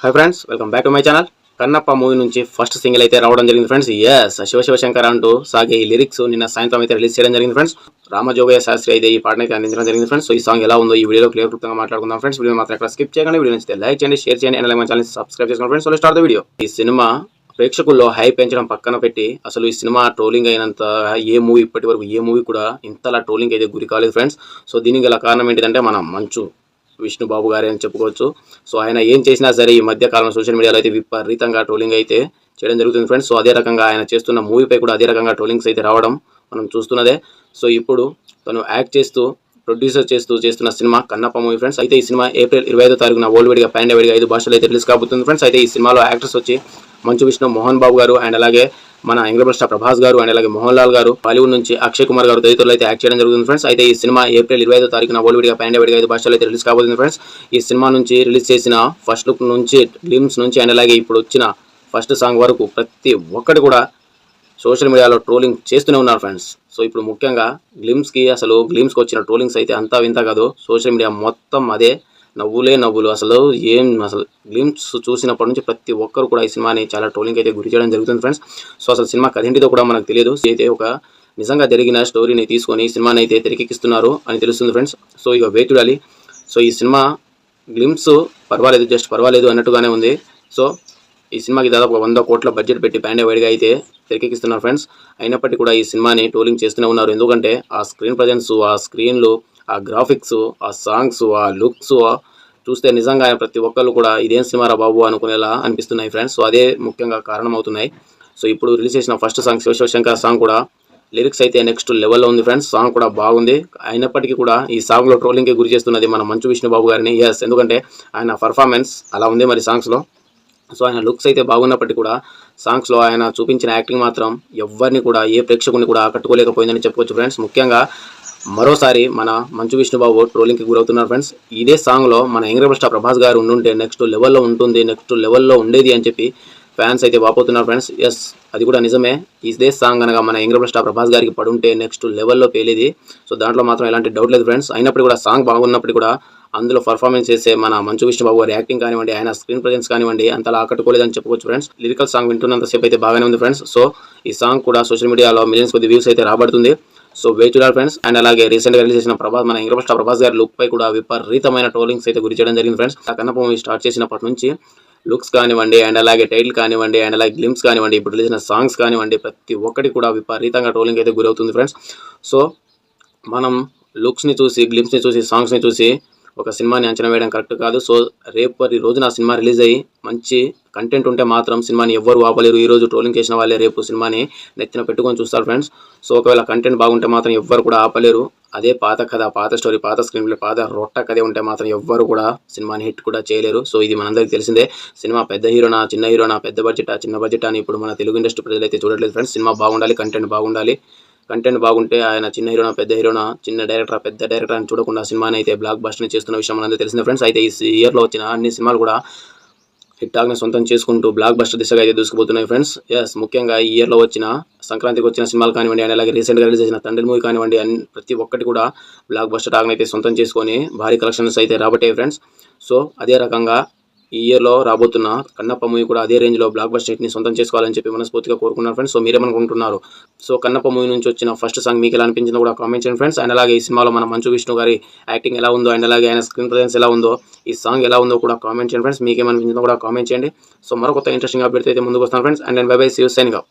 Hi friends, welcome back to my channel. Kannappa movie నుంచి first single అయితే రావడం జరిగింది ఫ్రెండ్స్. ఎస్, శివశివశంకర్ అంటూ సాగే ఈ లిరిక్స్ నిన్న సాయంత్రం అయితే రిలీజ్ చేయడం జరిగింది ఫ్రెండ్స్. రామజోగయ్య శాస్త్రి అయితే ఈ పాటను అయితే అందించడం జరిగింది ఫ్రెండ్స్. సో ఈ సాంగ్ ఎలా ఉందో ఈ వీడియోలో క్లియర్గా మాట్లాడుకుందాం ఫ్రెండ్స్. వీడియో మాత్రం ఎక్కడ స్కిప్ చేయకండి. వీడియో నచ్చితే లైక్ చేయండి, షేర్ చేయండి, అండ్ మన ఛానల్ సబ్స్క్రైబ్ చేసుకోండి friends. So start the video. ఈ సినిమా ప్రేక్షకుల్లో హైప్ పెంచడం పక్కన పెట్టి అసలు ఈ సినిమా ట్రోలింగ్ అయినంత ఏ మూవీ ఇప్పటి వరకు ఏ మూవీ కూడా ఇంతలా ట్రోలింగ్ అయితే గురి కాలేదు ఫ్రెండ్స్. సో దీనికి గల కారణం ఏంటిదంటే మన మంచు విష్ణుబాబు గారే అని చెప్పుకోవచ్చు. సో ఆయన ఏం చేసినా సరే ఈ మధ్య కాలంలో సోషల్ మీడియాలో అయితే విపరీతంగా ట్రోలింగ్ అయితే చేయడం జరుగుతుంది ఫ్రెండ్స్. సో అదే రకంగా ఆయన చేస్తున్న మూవీపై కూడా అదే రకంగా ట్రోలింగ్స్ అయితే రావడం మనం చూస్తున్నదే. సో ఇప్పుడు తను యాక్ట్ చేస్తూ ప్రొడ్యూసర్ చేస్తున్న సినిమా కన్నప్ప మూవీ ఫ్రెండ్స్. అయితే ఈ సినిమా ఏప్రిల్ 25వ తారీఖున వరల్డ్ వైడ్గా పాన్ ఇండియా వైడ్గా 5 భాషలు అయితే రిలీజ్ కాబోతుంది ఫ్రెండ్స్. అయితే ఈ సినిమాలో యాక్టర్స్ వచ్చి మంచు విష్ణు, మోహన్ బాబు గారు, అండ్ అలాగే మన యంగ్రెబల్ స్టార్ ప్రభాస్ గారు, అండ్ అలాగే మోహన్ లాల్ గారు, బాలీవుడ్ నుంచి అక్షయ్ కుమార్ గారు తదితరులు అయితే యాక్ట్ చేయడం జరుగుతుంది ఫ్రెండ్స్. అయితే ఈ సినిమా ఏప్రిల్ 25వ తారీఖున వరల్డ్ వైడ్గా పాన్ ఇండియా వైడ్గా 5 భాషలు అయితే రిలీజ్ కాబోతుంది ఫ్రెండ్స్. ఈ సినిమా నుంచి రిలీజ్ చేసిన ఫస్ట్ లుక్ నుంచి గ్లిమ్స్ నుంచి అండ్ అలాగే ఇప్పుడు వచ్చిన ఫస్ట్ సాంగ్ వరకు ప్రతి ఒక్కటి కూడా సోషల్ మీడియాలో ట్రోలింగ్ చేస్తూనే ఉన్నారు ఫ్రెండ్స్. సో ఇప్పుడు ముఖ్యంగా గ్లిమ్స్కి వచ్చిన ట్రోలింగ్స్ అయితే అంతా వింత కాదు. సోషల్ మీడియా మొత్తం అదే నవ్వులే నవ్వులు. అసలు గ్లిమ్స్ చూసినప్పటి నుంచి ప్రతి ఒక్కరు కూడా ఈ సినిమాని చాలా ట్రోలింగ్ అయితే గురి చేయడం జరుగుతుంది ఫ్రెండ్స్. సో అసలు సినిమా కథ ఏంటిదో కూడా మనకు తెలియదు. అయితే ఒక నిజంగా జరిగిన స్టోరీని తీసుకొని సినిమాని అయితే తెరకెక్కిస్తున్నారు అని తెలుస్తుంది ఫ్రెండ్స్. సో ఇక వెయిట్ చూడాలి. సో ఈ సినిమా గ్లిమ్స్ పర్వాలేదు, జస్ట్ పర్వాలేదు అన్నట్టుగానే ఉంది. సో ఈ సినిమాకి దాదాపు 100 కోట్ల బడ్జెట్ పెట్టి పాన్ ఇండియా వైడ్గా అయితే తెరకెక్కిస్తున్నారు ఫ్రెండ్స్. అయినప్పటికీ కూడా ఈ సినిమాని ట్రోలింగ్ చేస్తూనే ఉన్నారు. ఎందుకంటే ఆ స్క్రీన్ ప్రజెన్స్, ఆ స్క్రీన్లు, ఆ గ్రాఫిక్స్, ఆ సాంగ్స్, ఆ లుక్స్ చూస్తే నిజంగా ప్రతి ఒక్కళ్ళు కూడా ఇదేం సినిమారా బాబు అనుకునేలా అనిపిస్తున్నాయి ఫ్రెండ్స్. సో అదే ముఖ్యంగా కారణమవుతున్నాయి. సో ఇప్పుడు రిలీజ్ చేసిన ఫస్ట్ సాంగ్ శివశివశంకర్ సాంగ్ కూడా లిరిక్స్ అయితే నెక్స్ట్ లెవెల్లో ఉంది ఫ్రెండ్స్. సాంగ్ కూడా బాగుంది. అయినప్పటికీ కూడా ఈ సాంగ్లో ట్రోలింగ్కి గురి చేస్తున్నది మన మంచు విష్ణుబాబు గారిని. ఎస్, ఎందుకంటే ఆయన పర్ఫార్మెన్స్ అలా ఉంది మరి సాంగ్స్లో. సో ఆయన లుక్స్ అయితే బాగున్నప్పటికీ కూడా సాంగ్స్లో ఆయన చూపించిన యాక్టింగ్ మాత్రం ఎవరిని కూడా ఏ ప్రేక్షకుని కూడా ఆకట్టుకోలేకపోయిందని చెప్పుకోవచ్చు ఫ్రెండ్స్. ముఖ్యంగా మరోసారి మన మంచు విష్ణుబాబు ట్రోలింగ్కి గురవుతున్నారు ఫ్రెండ్స్. ఇదే సాంగ్లో మన యంగ్రెబల్ స్టార్ ప్రభాస్ గారు ఉండుంటే నెక్స్ట్ లెవెల్లో ఉంటుంది, నెక్స్ట్ లెవెల్లో ఉండేది అని చెప్పి ఫ్యాన్స్ అయితే వాపోతున్నారు ఫ్రెండ్స్. ఎస్, అది కూడా నిజమే. ఇదే సాంగ్ అనగా మన యంగ్రెబల్ స్టార్ ప్రభాస్ గారికి పడుంటే నెక్స్ట్ లెవెల్లో పేలేది. సో దాంట్లో మాత్రం ఎలాంటి డౌట్ లేదు ఫ్రెండ్స్. అయినప్పుడు కూడా సాంగ్ బాగున్నప్పుడు కూడా అందులో పర్ఫార్మెన్స్ చేసే మన మంచు విష్ణుబాబు గారి యాక్టింగ్ కానివ్వండి, ఆయన స్క్రీన్ ప్రజెన్స్ కానివ్వండి అంతలా ఆకట్టుకోలేదని చెప్పుకోవచ్చు ఫ్రెండ్స్. లిరికల్ సాంగ్ వింటున్నంతసేపు అయితే బాగానే ఉంది ఫ్రెండ్స్. సో ఈ సాంగ్ కూడా సోషల్ మీడియాలో మిలియన్స్ కొద్ది వ్యూస్ అయితే రాబడుతుంది. సో వెయిట్ చూడాలి ఫ్రెండ్స్. అండ్ అలాగే రీసెంట్గా రిలీజ్ చేసిన మన యంగ్రెబల్ స్టార్ ప్రభాస్ గారి లుక్ పై కూడా విపరీతమైన ట్రోలింగ్స్ అయితే గురి చేయడం జరిగింది ఫ్రెండ్స్. ఆ కన్నప్ప మూవీ స్టార్ట్ చేసినప్పటి నుంచి లుక్స్ కానివ్వండి, అండ్ అలాగే టైటిల్ కానివ్వండి, అండ్ అలాగే గ్లిమ్స్ కానివ్వండి, ఇప్పుడు రిలీజ్ చేసిన సాంగ్స్ కానివ్వండి, ప్రతి ఒక్కటి కూడా విపరీతంగా ట్రోలింగ్ అయితే గురవుతుంది ఫ్రెండ్స్. సో మనం లుక్స్ని చూసి, గ్లిమ్స్ని చూసి, సాంగ్స్ని చూసి ఒక సినిమాని అంచనా వేయడం కరెక్ట్ కాదు. సో రేపటి రోజున సినిమా రిలీజ్ అయ్యి మంచి కంటెంట్ ఉంటే మాత్రం సినిమాని ఎవ్వరు ఆపలేరు. ఈ రోజు ట్రోలింగ్ చేసిన వాళ్ళే రేపు సినిమాని నెత్తిన పెట్టుకొని చూస్తారు ఫ్రెండ్స్. సో ఒకవేళ కంటెంట్ బాగుంటే మాత్రం ఎవ్వరు కూడా ఆపలేరు. అదే పాత కథ, పాత స్టోరీ, పాత స్క్రీన్ ప్లే, పాత రొట్ట కథ ఉంటే మాత్రం ఎవ్వరు కూడా సినిమాని హిట్ కూడా చేయలేరు. సో ఇది మనందరికీ తెలిసిందే. సినిమా పెద్ద హీరోనా, చిన్న హీరోనా, పెద్ద బడ్జెటా, చిన్న బడ్జెట్ అని ఇప్పుడు మన తెలుగు ఇండస్ట్రీ ప్రజలు అయితే చూడట్లేదు ఫ్రెండ్స్. సినిమా బాగుండాలి, కంటెంట్ బాగుండాలి. కంటెంట్ బాగుంటే ఆయన చిన్న హీరోనా, పెద్ద హీరోనా, చిన్న డైరెక్టర్, పెద్ద డైరెక్టర్ అని చూడకుండా సినిమాని అయితే బ్లాక్ బస్టర్ని చేస్తున్న విషయం మనందరికీ తెలిసిందే ఫ్రెండ్స్. అయితే ఈ ఇయర్లో వచ్చిన అన్ని సినిమాలు కూడా హిట్ టాక్ని సొంతం చేసుకుంటూ బ్లాక్ బస్టర్ దిశగా అయితే దూసుకుపోతున్నాయి ఫ్రెండ్స్. ఎస్, ముఖ్యంగా ఈ ఇయర్లో వచ్చిన సంక్రాంతికి వచ్చిన సినిమాలు కానివ్వండి, అండ్ అలాగే రీసెంట్గా రిలీజ్ చేసిన తండ్రి మూవీ కానివ్వండి, ప్రతి ఒక్కటి కూడా బ్లాక్ బస్టర్ టాక్ని అయితే సొంతం చేసుకొని భారీ కలెక్షన్స్ అయితే రాబట్టాయి ఫ్రెండ్స్. సో అదే రకంగా ఈ ఇయర్లో రాబోతున్న కన్నప్ప మూవీ కూడా అదే రేంజ్లో బ్లాక్ బస్టర్ హిట్ని సొంతం చేసుకోవాలని చెప్పి మనస్ఫూర్తిగా కోరుకున్నారు ఫ్రెండ్స్. సో మీరేమనుకుంటున్నారు? సో కన్నప్ప మూవీ నుంచి వచ్చిన ఫస్ట్ సాంగ్ మీకు ఎలా అనిపించిందో కూడా కామెంట్ చేయండి ఫ్రెండ్స్. అండ్ అలాగే ఈ సినిమాలో మన మంచు విష్ణు గారి యాక్టింగ్ ఎలా ఉందో, అండ్ అలాగే ఆయన స్క్రీన్ ప్రజెన్స్ ఎలా ఉందో, ఈ సాంగ్ ఎలా ఉందో కూడా కామెంట్ చేయండి ఫ్రెండ్స్. మీకేమనిపించిందో కూడా కామెంట్ చేయండి. సో మరొక ఇంట్రెస్టింగ్ అప్డేట్ అయితే ముందుకు వస్తాను friends. And bye bye, see you, signing of.